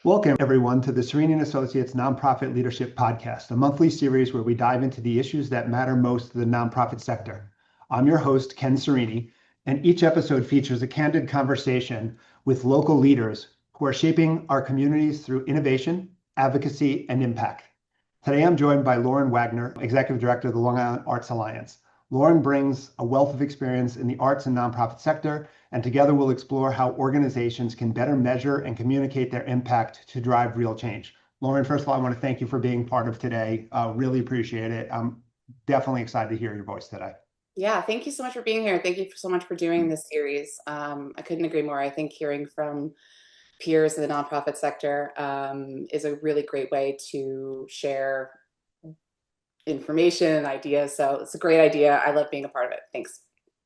Welcome, everyone, to the Cerini and Associates Nonprofit Leadership Podcast, a monthly series where we dive into the issues that matter most to the nonprofit sector. I'm your host, Ken Cerini, and each episode features a candid conversation with local leaders who are shaping our communities through innovation, advocacy, and impact. Today, I'm joined by Lauren Wagner, Executive Director of the Long Island Arts Alliance. Lauren brings a wealth of experience in the arts and nonprofit sector, and together we'll explore how organizations can better measure and communicate their impact to drive real change. Lauren, first of all, I want to thank you for being part of today. Really appreciate it. I'm definitely excited to hear your voice today. Yeah, thank you so much for being here. Thank you so much for doing this series. I couldn't agree more. I think hearing from peers in the nonprofit sector is a really great way to share information and ideas. So it's a great idea. I love being a part of it. Thanks.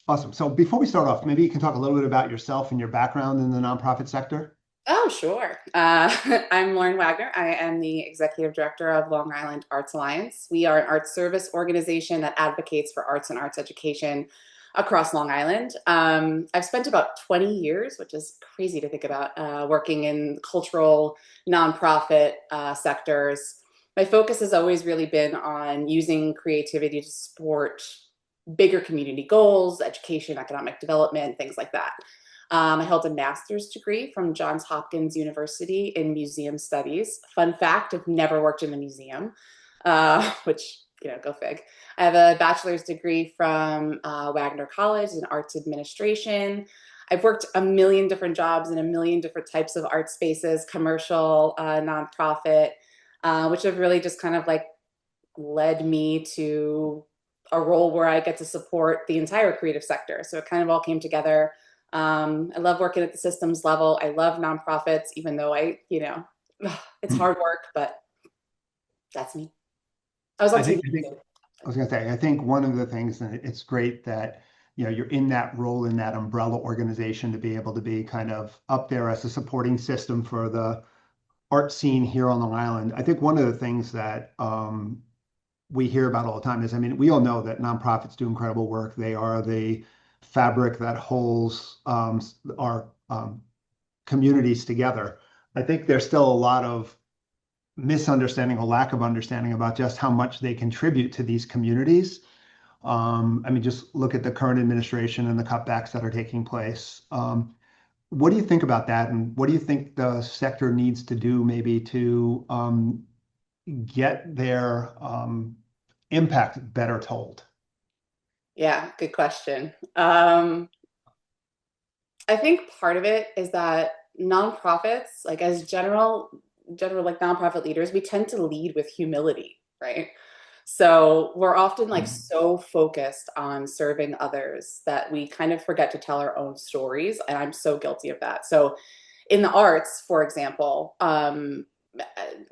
Awesome. So before we start off, maybe you can talk a little bit about yourself and your background in the nonprofit sector. Oh, sure. I'm Lauren Wagner. I am the Executive Director of Long Island Arts Alliance. We are an arts service organization that advocates for arts and arts education across Long Island. I've spent about 20 years, which is crazy to think about, working in cultural nonprofit sectors. My focus has always really been on using creativity to support bigger community goals, education, economic development, things like that. I held a master's degree from Johns Hopkins University in museum studies. Fun fact, I've never worked in a museum, which, go fig. I have a bachelor's degree from Wagner College in arts administration. I've worked a million different jobs in a million different types of art spaces, commercial, nonprofit, which have really just kind of like led me to a role where I get to support the entire creative sector. So it kind of all came together. I love working at the systems level. I love nonprofits, even though it's hard work, but that's me. I was on I TV think, I think too. I was going to say, I think one of the things, and it's great that you're in that role in that umbrella organization to be able to be kind of up there as a supporting system for the art scene here on Long Island. I think one of the things that we hear about all the time is, I mean, we all know that nonprofits do incredible work. They are the fabric that holds our communities together. I think there's still a lot of misunderstanding or lack of understanding about just how much they contribute to these communities. I mean, just look at the current administration and the cutbacks that are taking place. What do you think about that? And what do you think the sector needs to do maybe to get their impact better told? Yeah, good question. I think part of it is that nonprofits, like as general like nonprofit leaders, we tend to lead with humility, right? So we're often like so focused on serving others that we kind of forget to tell our own stories. And I'm so guilty of that. So in the arts, for example,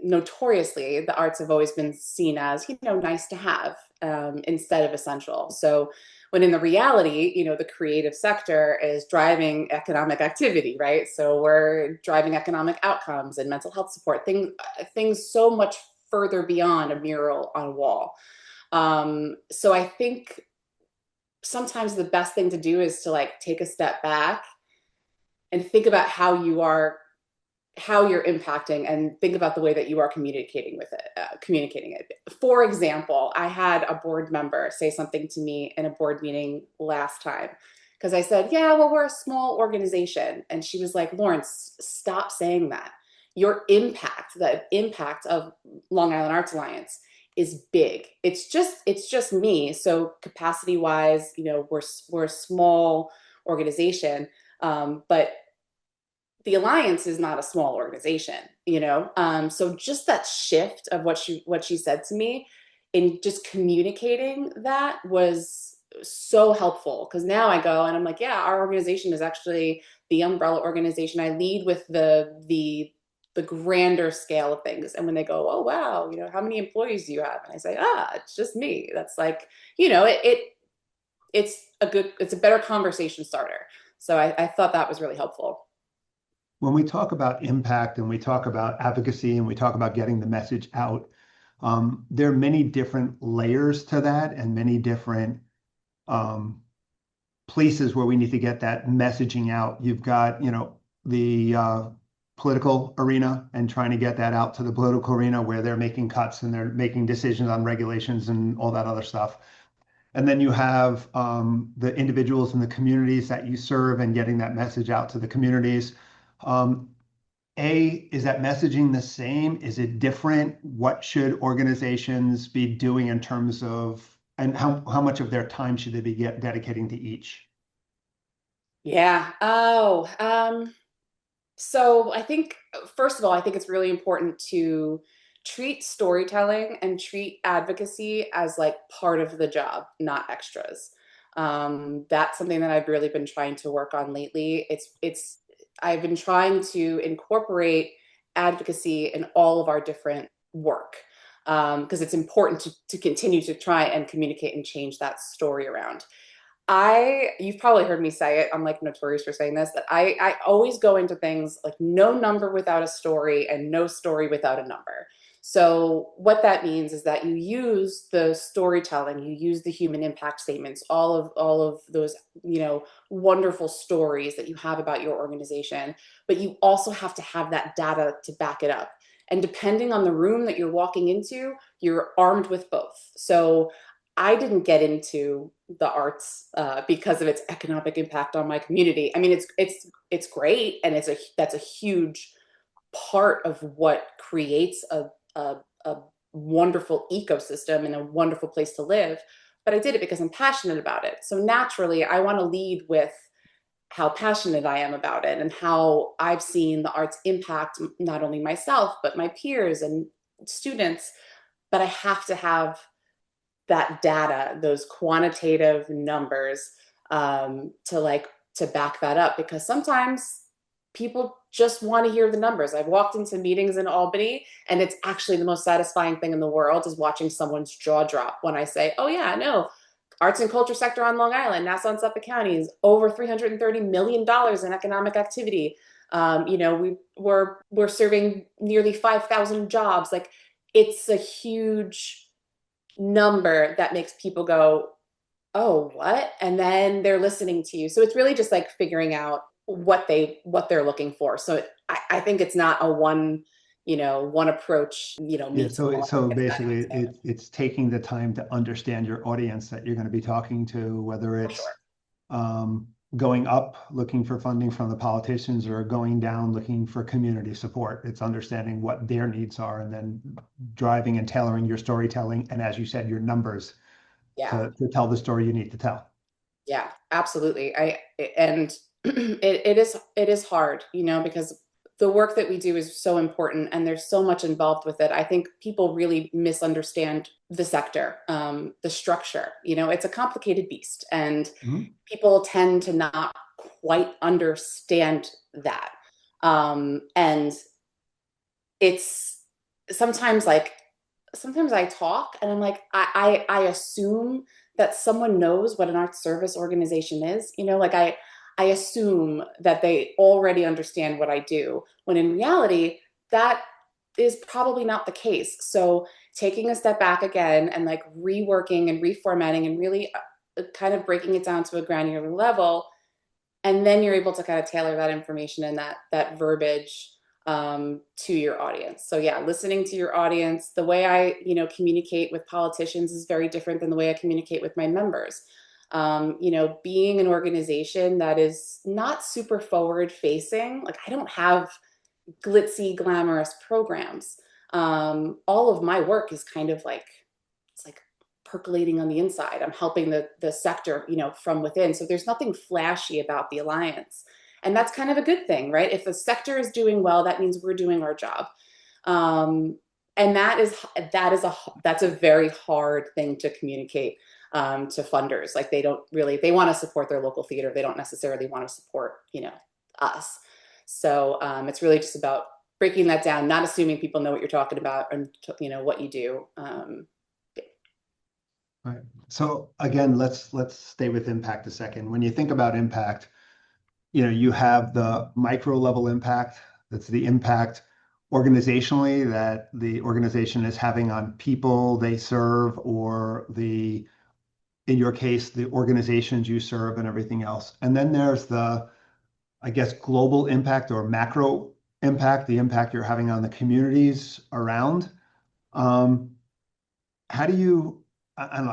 notoriously, the arts have always been seen as, nice to have instead of essential. So when in the reality, the creative sector is driving economic activity, right? So we're driving economic outcomes and mental health support, things so much further beyond a mural on a wall. So I think sometimes the best thing to do is to like take a step back and think about how you're impacting and think about the way that you are communicating it. For example, I had a board member say something to me in a board meeting last time because I said, yeah, well, we're a small organization. And she was like, Lawrence, stop saying that. Your impact, the impact of Long Island Arts Alliance is big. It's just me. So capacity wise, we're a small organization, but the Alliance is not a small organization. So just that shift of what she said to me in just communicating that was so helpful because now I go and I'm like, yeah, our organization is actually the umbrella organization. I lead with the grander scale of things. And when they go, oh wow, how many employees do you have? And I say, it's just me. That's like, it's a better conversation starter. So I thought that was really helpful. When we talk about impact and we talk about advocacy and we talk about getting the message out, there are many different layers to that and many different um, places where we need to get that messaging out. You've got, the political arena and trying to get that out to the political arena where they're making cuts and they're making decisions on regulations and all that other stuff. And then you have the individuals in the communities that you serve and getting that message out to the communities. Um, is that messaging the same? Is it different? What should organizations be doing in terms of, and how much of their time should they be dedicating to each? Yeah. Oh, so I think, first of all, I think it's really important to treat storytelling and treat advocacy as like part of the job, not extras. That's something that I've really been trying to work on lately. I've been trying to incorporate advocacy in all of our different work, because it's important to continue to try and communicate and change that story around. You've probably heard me say it. I'm like notorious for saying this, that I always go into things like no number without a story and no story without a number. So what that means is that you use the storytelling, you use the human impact statements, all of those, wonderful stories that you have about your organization, but you also have to have that data to back it up. And depending on the room that you're walking into, you're armed with both. So I didn't get into the arts because of its economic impact on my community. I mean, it's great, and that's a huge part of what creates a wonderful ecosystem and a wonderful place to live. But I did it because I'm passionate about it. So naturally, I want to lead with how passionate I am about it and how I've seen the arts impact not only myself but my peers and students. But I have to have that data, those quantitative numbers, to back that up, because sometimes people just want to hear the numbers. I've walked into meetings in Albany, and it's actually the most satisfying thing in the world is watching someone's jaw drop when I say, "Oh yeah, no, arts and culture sector on Long Island, Nassau and Suffolk counties, over $330 million in economic activity. We're serving nearly 5,000 jobs. Like, it's a huge number that makes people go, "Oh, what?" And then they're listening to you. So it's really just like figuring out what they're looking for. So I think it's not a one approach, Yeah, meets so all. so It's that basically extent, it's taking the time to understand your audience that you're going to be talking to, whether for it's sure. um, going up looking for funding from the politicians or going down looking for community support. It's understanding what their needs are and then driving and tailoring your storytelling and, as you said, your numbers Yeah. to tell the story you need to tell. Yeah, absolutely. And it is hard, because the work that we do is so important and there's so much involved with it. I think people really misunderstand the sector, the structure. It's a complicated beast, and Mhm. people tend to not quite understand that. And it's sometimes like sometimes I talk and I'm like, I assume that someone knows what an arts service organization is. Like I assume that they already understand what I do, when in reality, that is probably not the case. So taking a step back again and like reworking and reformatting and really kind of breaking it down to a granular level, and then you're able to kind of tailor that information and that verbiage to your audience. So yeah, listening to your audience. The way I communicate with politicians is very different than the way I communicate with my members. Being an organization that is not super forward facing, like I don't have glitzy, glamorous programs. All of my work is kind of like, it's like percolating on the inside. I'm helping the sector, from within. So there's nothing flashy about the alliance. And that's kind of a good thing, right? If the sector is doing well, that means we're doing our job. Um, and that's a very hard thing to communicate to funders. Like they want to support their local theater. They don't necessarily want to support, us. So it's really just about breaking that down, not assuming people know what you're talking about and what you do. Right. So again, let's stay with impact a second. When you think about impact, you have the micro level impact. That's the impact organizationally that the organization is having on people they serve, or in your case, the organizations you serve and everything else. And then there's the, I guess, global impact or macro impact, the impact you're having on the communities around. Um, how do you, I don't know,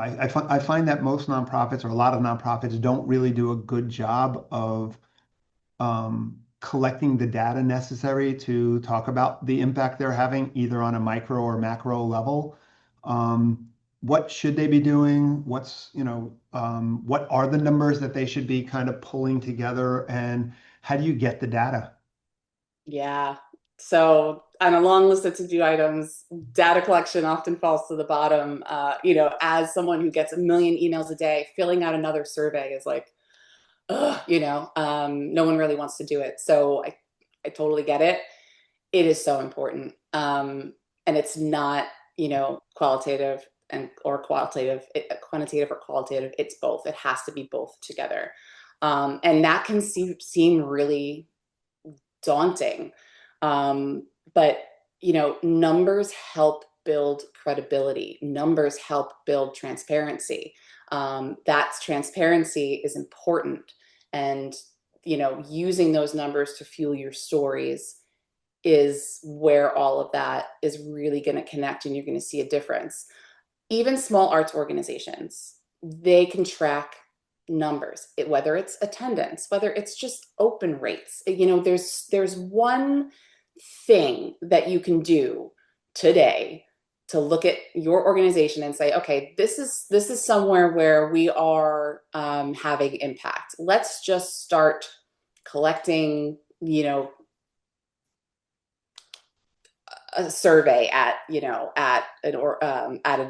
I find that most nonprofits or a lot of nonprofits don't really do a good job of collecting the data necessary to talk about the impact they're having, either on a micro or macro level. What should they be doing? What are the numbers that they should be kind of pulling together, and how do you get the data? Yeah. So on a long list of to-do items, data collection often falls to the bottom. As someone who gets a million emails a day, filling out another survey is like, ugh, no one really wants to do it. So I totally get it. It is so important. And it's not, qualitative and or quantitative or qualitative. It's both. It has to be both together. And that can seem really daunting. But numbers help build credibility. Numbers help build transparency. That transparency is important, and using those numbers to fuel your stories is where all of that is really going to connect, and you're going to see a difference. Even small arts organizations, they can track numbers, whether it's attendance, whether it's just open rates. There's one thing that you can do today to look at your organization and say, okay, this is somewhere where we are having impact. Let's just start collecting, a survey at an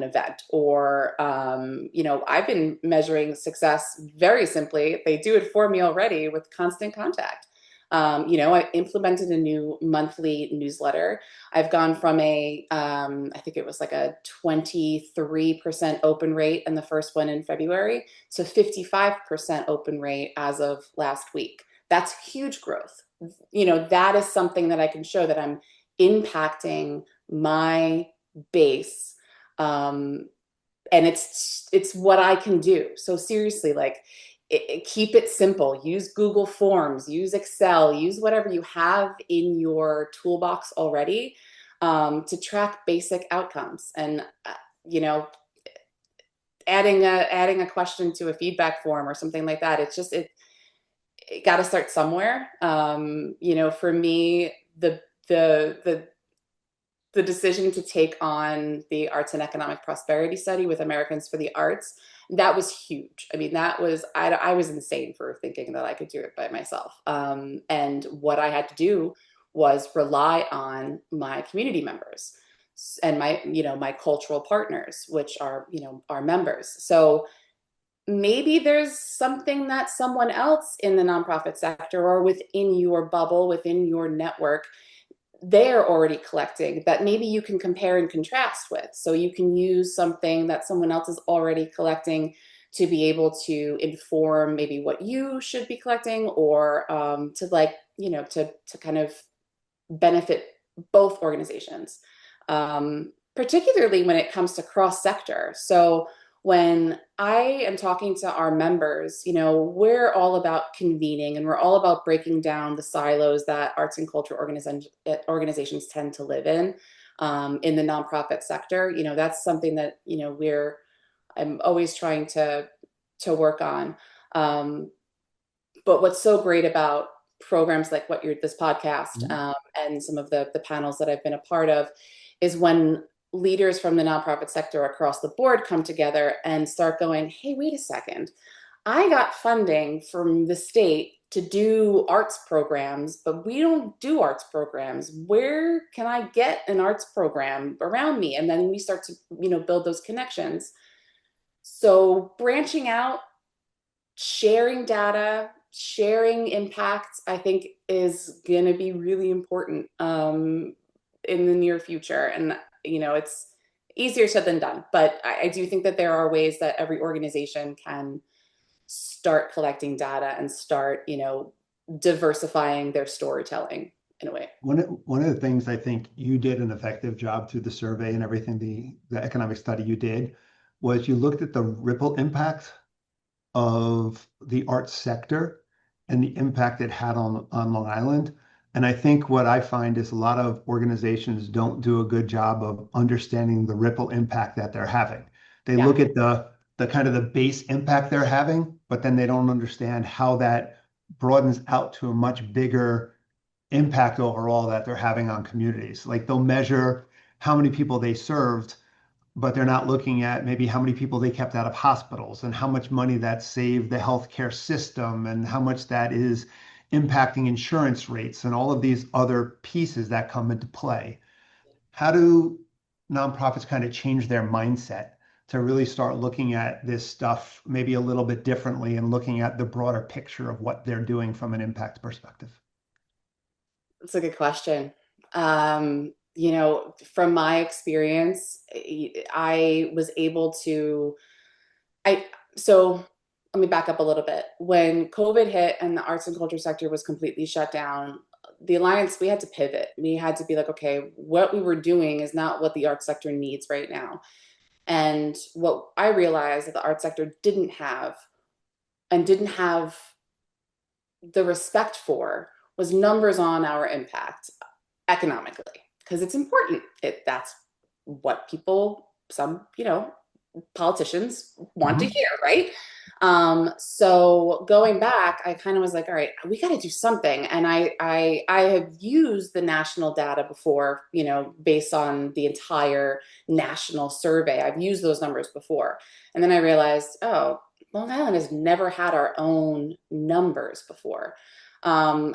event, or I've been measuring success very simply. They do it for me already with constant contact. I implemented a new monthly newsletter. I've gone from I think it was like a 23% open rate in the first one in February to 55% open rate as of last week. That's huge growth. That is something that I can show that I'm impacting my base. And it's what I can do. So seriously, like, keep it simple. Use Google Forms, use Excel, use whatever you have in your toolbox already, to track basic outcomes. And adding a question to a feedback form or something like that. It got to start somewhere. For me, the the decision to take on the Arts and Economic Prosperity Study with Americans for the Arts, that was huge. I mean, I was insane for thinking that I could do it by myself. And what I had to do was rely on my community members and my cultural partners, which are, our members. So maybe there's something that someone else in the nonprofit sector or within your bubble, within your network, they're already collecting that maybe you can compare and contrast with. So you can use something that someone else is already collecting to be able to inform maybe what you should be collecting, or to kind of benefit both organizations, particularly when it comes to cross sector. So when I am talking to our members, we're all about convening, and we're all about breaking down the silos that arts and culture organizations tend to live in the nonprofit sector. That's something that, I'm always trying to work on. But what's so great about programs like this podcast, Mhm. and some of the panels that I've been a part of, is when leaders from the nonprofit sector across the board come together and start going, hey, wait a second, I got funding from the state to do arts programs, but we don't do arts programs. Where can I get an arts program around me? And then we start to, build those connections. So branching out, sharing data, sharing impacts, I think is going to be really important in the near future. And, it's easier said than done, but I do think that there are ways that every organization can start collecting data and start, diversifying their storytelling in a way. One of the things I think you did an effective job through the survey and everything, the economic study you did, was you looked at the ripple impact of the arts sector and the impact it had on Long Island. And I think what I find is a lot of organizations don't do a good job of understanding the ripple impact that they're having. They Yeah. look at the kind of the base impact they're having, but then they don't understand how that broadens out to a much bigger impact overall that they're having on communities. Like they'll measure how many people they served, but they're not looking at maybe how many people they kept out of hospitals and how much money that saved the healthcare system and how much that is impacting insurance rates and all of these other pieces that come into play. How do nonprofits kind of change their mindset to really start looking at this stuff maybe a little bit differently and looking at the broader picture of what they're doing from an impact perspective? That's a good question. From my experience, I was able to, I, so let me back up a little bit. When COVID hit and the arts and culture sector was completely shut down, the Alliance, we had to pivot. We had to be like, okay, what we were doing is not what the arts sector needs right now. And what I realized that the arts sector didn't have the respect for was numbers on our impact economically because it's important. That's what people, some, politicians want to Mhm. hear, right? So going back, I kind of was like, all right, we got to do something. And I have used the national data before, based on the entire national survey. I've used those numbers before. And then I realized, oh, Long Island has never had our own numbers before.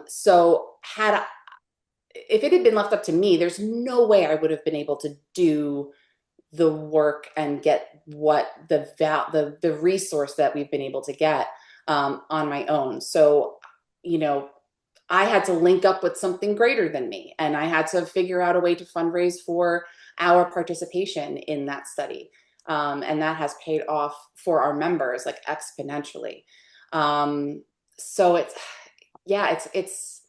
So if it had been left up to me, there's no way I would have been able to do the work and get what the resource that we've been able to get on my own. So, you know, I had to link up with something greater than me, and I had to figure out a way to fundraise for our participation in that study, and that has paid off for our members like exponentially. So it's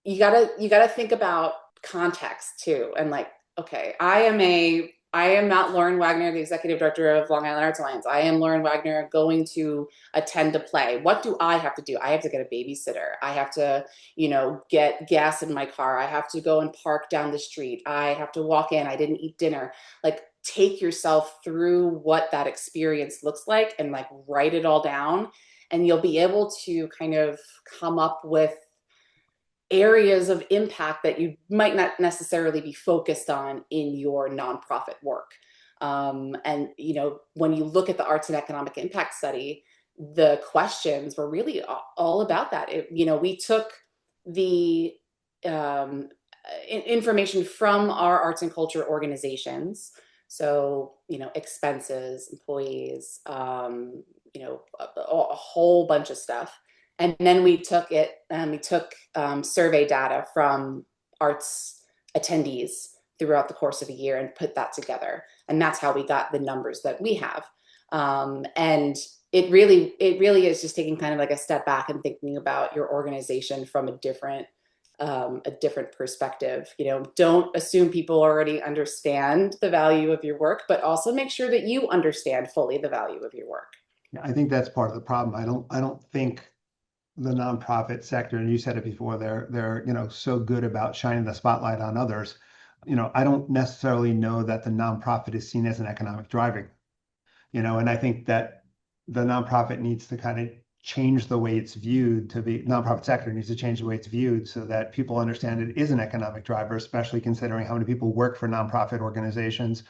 you gotta think about context too, and like, okay, I am not Lauren Wagner, the executive director of Long Island Arts Alliance. I am Lauren Wagner going to attend a play. What do I have to do? I have to get a babysitter. I have to, get gas in my car. I have to go and park down the street. I have to walk in. I didn't eat dinner. Like, take yourself through what that experience looks like and like write it all down. And you'll be able to kind of come up with areas of impact that you might not necessarily be focused on in your nonprofit work. And when you look at the arts and economic impact study, the questions were really all about that. We took the information from our arts and culture organizations. So, expenses, employees, a whole bunch of stuff. And then we took it and we took survey data from arts attendees throughout the course of a year and put that together. And that's how we got the numbers that we have. And it really is just taking kind of like a step back and thinking about your organization from a different perspective. Don't assume people already understand the value of your work, but also make sure that you understand fully the value of your work. Yeah, I think that's part of the problem. I don't think the nonprofit sector, and you said it before, they're so good about shining the spotlight on others. I don't necessarily know that the nonprofit is seen as an economic driver. And I think that the nonprofit needs to kind of change the way it's viewed to be nonprofit sector needs to change the way it's viewed so that people understand it is an economic driver, especially considering how many people work for nonprofit organizations,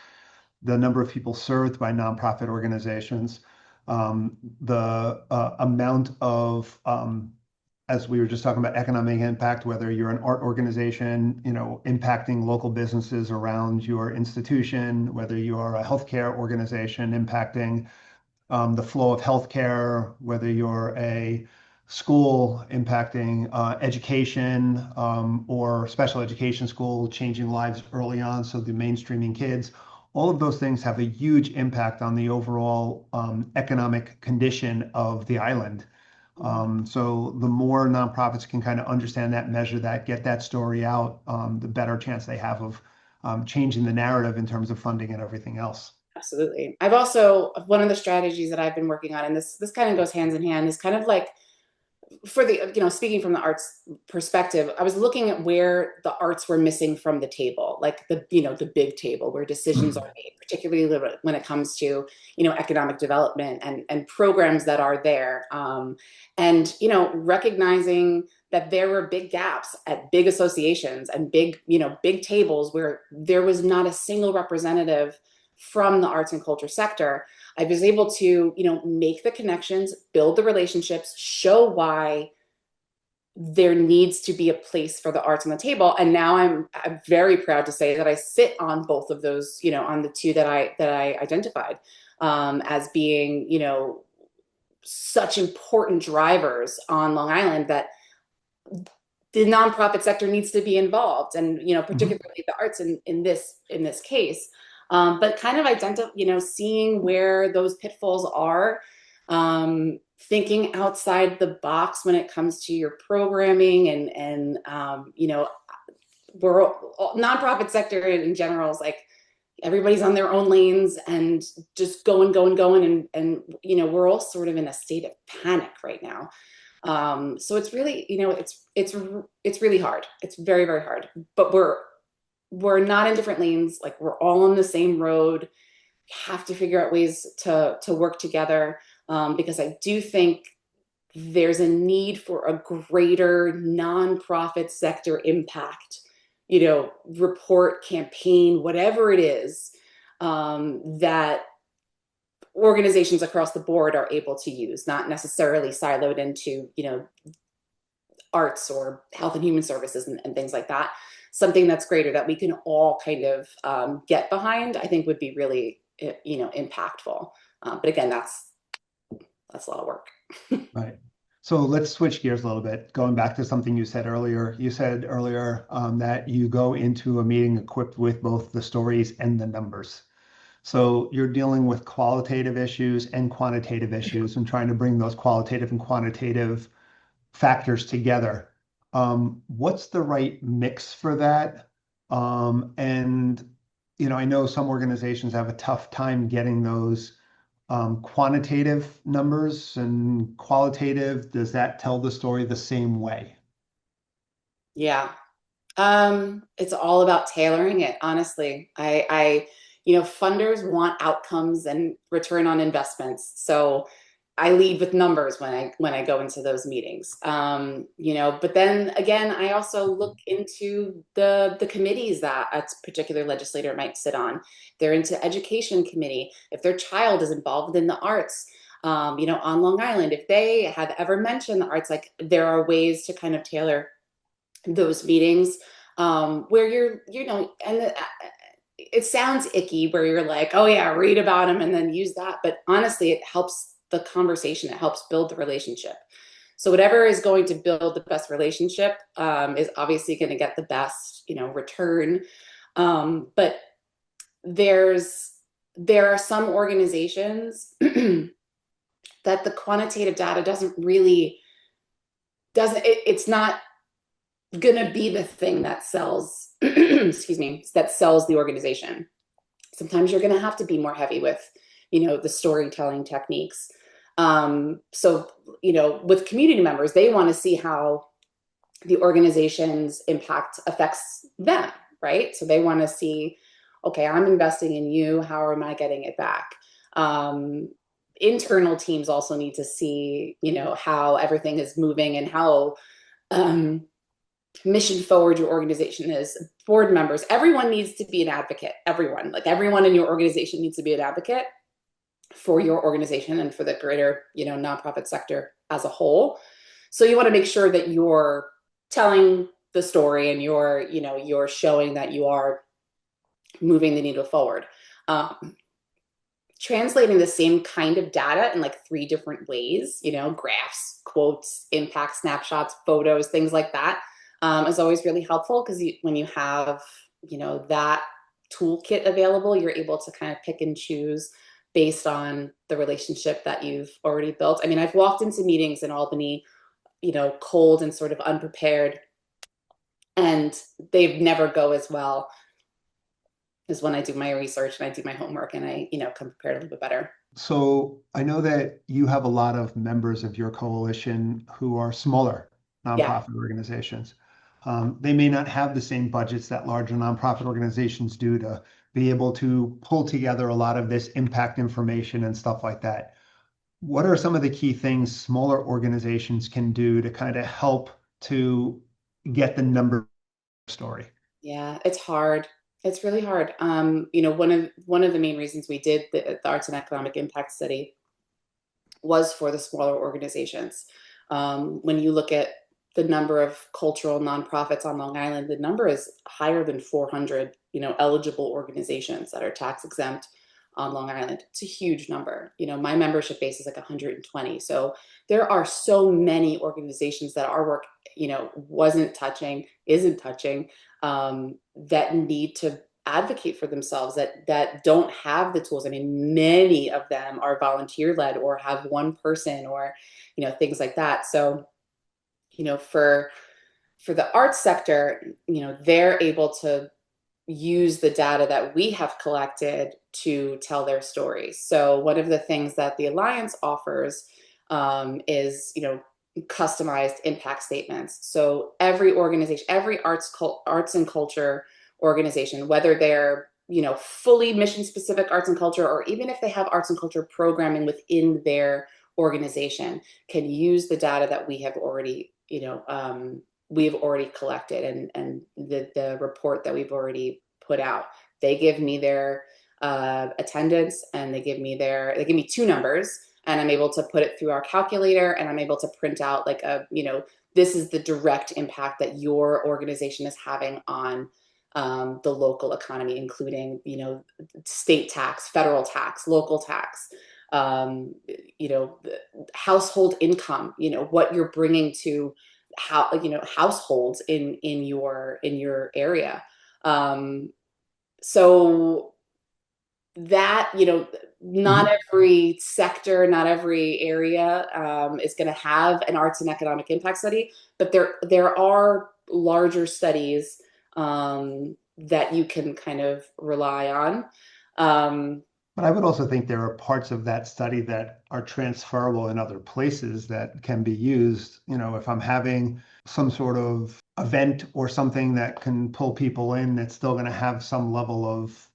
the number of people served by nonprofit organizations, the amount of, as we were just talking about economic impact, whether you're an art organization, impacting local businesses around your institution, whether you are a healthcare organization impacting the flow of healthcare, whether you're a school impacting education or special education school, changing lives early on, so the mainstreaming kids. All of those things have a huge impact on the overall economic condition of the island. So the more nonprofits can kind of understand that, measure that, get that story out, the better chance they have of changing the narrative in terms of funding and everything else. Absolutely. I've also, one of the strategies that I've been working on, and this kind of goes hands in hand, is kind of like for the, speaking from the arts perspective, I was looking at where the arts were missing from the table, like the big table where decisions are made, particularly when it comes to, economic development and programs that are there. And, recognizing that there were big gaps at big associations and big tables where there was not a single representative from the arts and culture sector. I was able to, make the connections, build the relationships, show why there needs to be a place for the arts on the table. And now I'm very proud to say that I sit on both of those, on the two that I identified as being, such important drivers on Long Island, that the nonprofit sector needs to be involved, and Mhm. particularly the arts in this case. But kind of seeing where those pitfalls are, thinking outside the box when it comes to your programming, and we're nonprofit sector in general is like everybody's on their own lanes and just going, and we're all sort of in a state of panic right now. So it's really, it's really hard. It's very, very hard. But we're not in different lanes. Like we're all on the same road. Have to figure out ways to work together, because I do think there's a need for a greater nonprofit sector impact, report, campaign, whatever it is, that organizations across the board are able to use, not necessarily siloed into, arts or health and human services and things like that. Something that's greater that we can all kind of get behind, I think would be really, impactful. But again, that's a lot of work. Right. So let's switch gears a little bit. Going back to something you said earlier. You said earlier that you go into a meeting equipped with both the stories and the numbers. So you're dealing with qualitative issues and quantitative issues and trying to bring those qualitative and quantitative factors together. What's the right mix for that? And I know some organizations have a tough time getting those quantitative numbers and qualitative. Does that tell the story the same way? Yeah. It's all about tailoring it, honestly. Funders want outcomes and return on investments. So I lead with numbers when I go into those meetings. But then again, I also look into the committees that a particular legislator might sit on. They're into education committee. If their child is involved in the arts, on Long Island, if they have ever mentioned the arts, like there are ways to kind of tailor those meetings, where and it sounds icky where you're like, oh yeah, read about them and then use that. But honestly, it helps the conversation. It helps build the relationship. So whatever is going to build the best relationship is obviously going to get the best, return. But there are some organizations that the quantitative data it's not gonna be the thing that sells excuse me, that sells the organization. Sometimes you're gonna have to be more heavy with, the storytelling techniques. So, with community members, they want to see how the organization's impact affects them, right? So they want to see, okay, I'm investing in you, how am I getting it back? um, Internal teams also need to see, how everything is moving and how um, mission forward your organization is. Board members, everyone needs to be an advocate. Everyone in your organization needs to be an advocate for your organization and for the greater, nonprofit sector as a whole. So you want to make sure that you're telling the story and you're showing that you are moving the needle forward. Translating the same kind of data in like three different ways, graphs, quotes, impact snapshots, photos, things like that, is always really helpful, because when you have, that toolkit available, you're able to kind of pick and choose based on the relationship that you've already built. I mean, I've walked into meetings in Albany, cold and sort of unprepared, and they never go as well is when I do my research and I do my homework and I, come prepared a little bit better. So I know that you have a lot of members of your coalition who are smaller Yeah. nonprofit organizations. They may not have the same budgets that larger nonprofit organizations do to be able to pull together a lot of this impact information and stuff like that. What are some of the key things smaller organizations can do to kind of help to get the number story? Yeah, it's hard. It's really hard. One of the main reasons we did the Arts and Economic Impact Study was for the smaller organizations. When you look at the number of cultural nonprofits on Long Island, the number is higher than 400, eligible organizations that are tax exempt on Long Island. It's a huge number. My membership base is like 120. So there are so many organizations that our work, isn't touching, that need to advocate for themselves, that don't have the tools. I mean, many of them are volunteer led or have one person, or things like that. So for the arts sector, they're able to use the data that we have collected to tell their stories. So one of the things that the Alliance offers, is, customized impact statements. So every organization, every arts and culture organization, whether they're, fully mission specific arts and culture, or even if they have arts and culture programming within their organization, can use the data that we've already collected, and the report that we've already put out. They give me their attendance, and they give me two numbers, and I'm able to put it through our calculator, and I'm able to print out like this is the direct impact that your organization is having on the local economy, including, state tax, federal tax, local tax, household income, what you're bringing to households in your area. So that, not Mhm. every sector, not every area is going to have an arts and economic impact study, but there are larger studies that you can kind of rely on. But I would also think there are parts of that study that are transferable in other places that can be used. If I'm having some sort of event or something that can pull people in, that's still going to have some level of.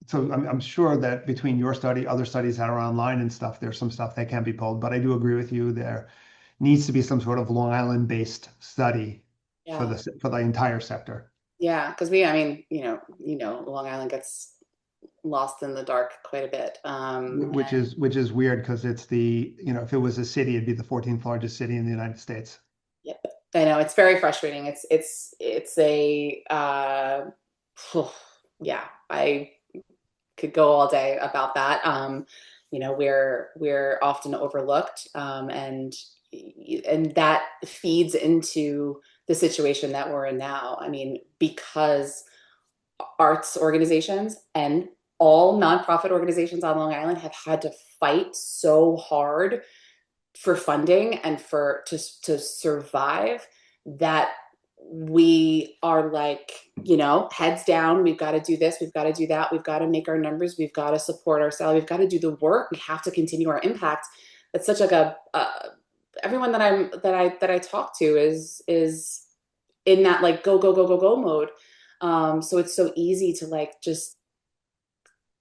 So I'm sure that between your study, other studies that are online and stuff, there's some stuff that can be pulled. But I do agree with you. There needs to be some sort of Long Island-based study for Yeah, the entire sector. yeah, because I mean, Long Island gets lost in the dark quite a bit. Which is weird because it's if it was a city, it'd be the 14th largest city in the United States. Yep. I know it's very frustrating. It's a yeah, I could go all day about that. We're often overlooked, and that feeds into the situation that we're in now. I mean, because arts organizations and all nonprofit organizations on Long Island have had to fight so hard for funding and to survive, that we are like, heads down. We've got to do this, we've got to do that, we've got to make our numbers, we've got to support ourselves, we've got to do the work, we have to continue our impact. It's such like a everyone that I talk to is in that like go go go go go mode. So it's so easy to like just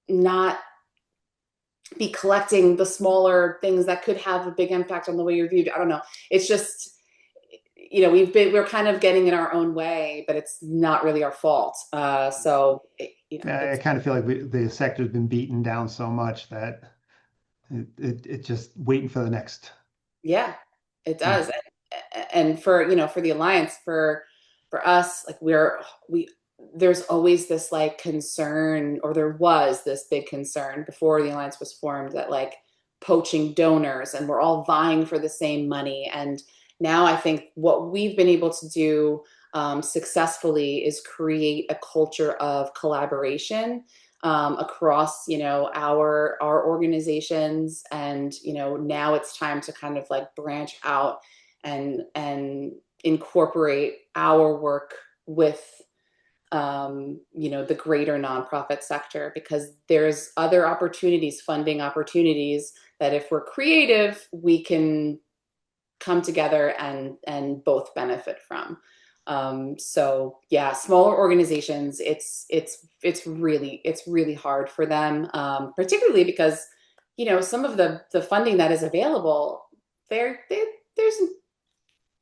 not be collecting the smaller things that could have a big impact on the way you're viewed. I don't know. It's just, we're kind of getting in our own way, but it's not really our fault. I It's, kind of feel like the sector's been beaten down so much that it just waiting for the next. yeah, it Yeah. does. And for the Alliance, for us, like there's always this like concern, or there was this big concern before the Alliance was formed, that like poaching donors, and we're all vying for the same money. And now I think what we've been able to do successfully is create a culture of collaboration across, our organizations. And now it's time to kind of like branch out and incorporate our work with the greater nonprofit sector, because there's other opportunities, funding opportunities, that if we're creative, we can come together and both benefit from. So yeah, smaller organizations, it's really hard for them, particularly because some of the funding that is available, there's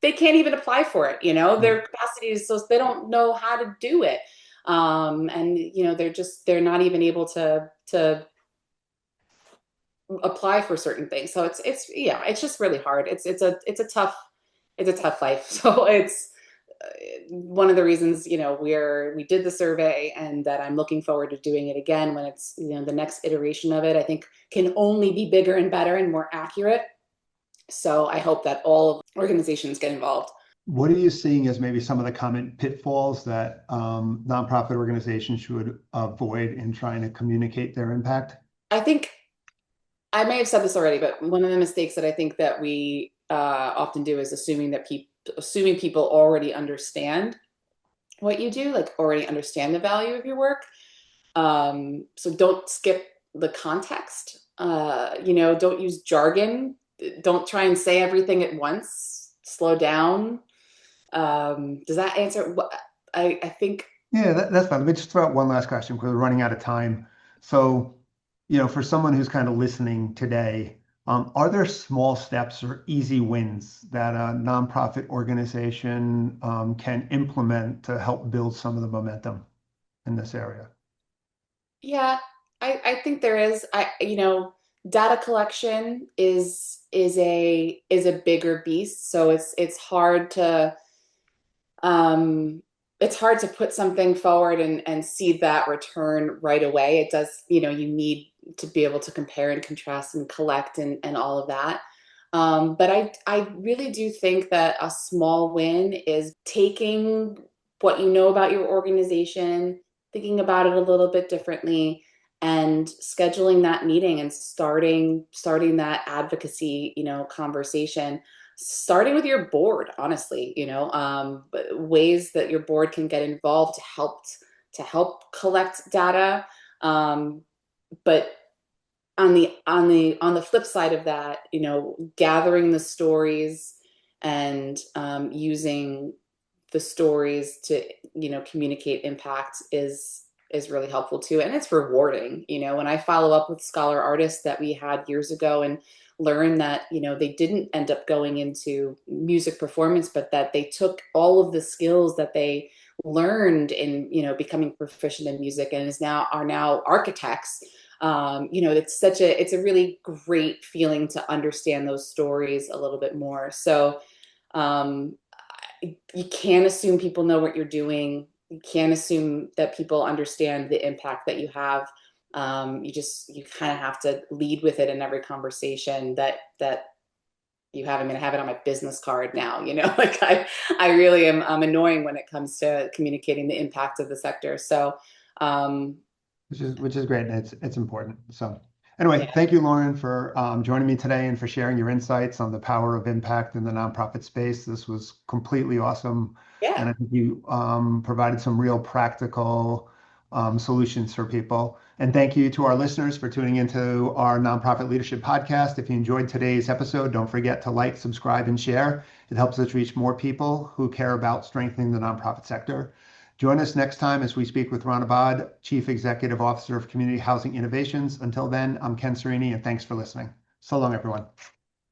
they can't even apply for it. Their capacity is so they don't know how to do it, and they're not even able to apply for certain things. So it's yeah, it's just really hard. It's a tough life. So it's one of the reasons we did the survey, and that I'm looking forward to doing it again when it's the next iteration of it, I think, can only be bigger and better and more accurate. So I hope that all organizations get involved. What are you seeing as maybe some of the common pitfalls that nonprofit organizations should avoid in trying to communicate their impact? I think I may have said this already, but one of the mistakes that I think that we often do is assuming people already understand what you do, like already understand the value of your work. So don't skip the context. Don't use jargon. Don't try and say everything at once. Slow down. Does that answer what I think? Yeah, that's fine. Let me just throw out one last question because we're running out of time. So, for someone who's kind of listening today, are there small steps or easy wins that a nonprofit organization can implement to help build some of the momentum in this area? Yeah, I think there is. Data collection is a bigger beast, so um, it's hard to put something forward and see that return right away. It does, you need to be able to compare and contrast and collect and all of that. But I really do think that a small win is taking what you know about your organization, thinking about it a little bit differently, and scheduling that meeting and starting that advocacy, conversation, starting with your board, honestly, ways that your board can get involved to help collect data. But on the flip side of that, gathering the stories and using the stories to communicate impact is really helpful too, and it's rewarding. When I follow up with scholar artists that we had years ago and learn that they didn't end up going into music performance, but that they took all of the skills that they learned in becoming proficient in music and are now architects. It's a really great feeling to understand those stories a little bit more. So um, you can't assume people know what you're doing. You can't assume that people understand the impact that you have. You kind of have to lead with it in every conversation that you have. I'm going to have it on my business card now. Like I really am annoying when it comes to communicating the impact of the sector. So um, Which is great, and it's important. So anyway, yeah, thank you, Lauren, for joining me today and for sharing your insights on the power of impact in the nonprofit space. This was completely awesome, yeah. and I think you provided some real practical solutions for people. And thank you to our listeners for tuning into our Nonprofit Leadership Podcast. If you enjoyed today's episode, don't forget to like, subscribe, and share. It helps us reach more people who care about strengthening the nonprofit sector. Join us next time as we speak with Ron Abad, Chief Executive Officer of Community Housing Innovations. Until then, I'm Ken Cerini, and thanks for listening. So long, everyone.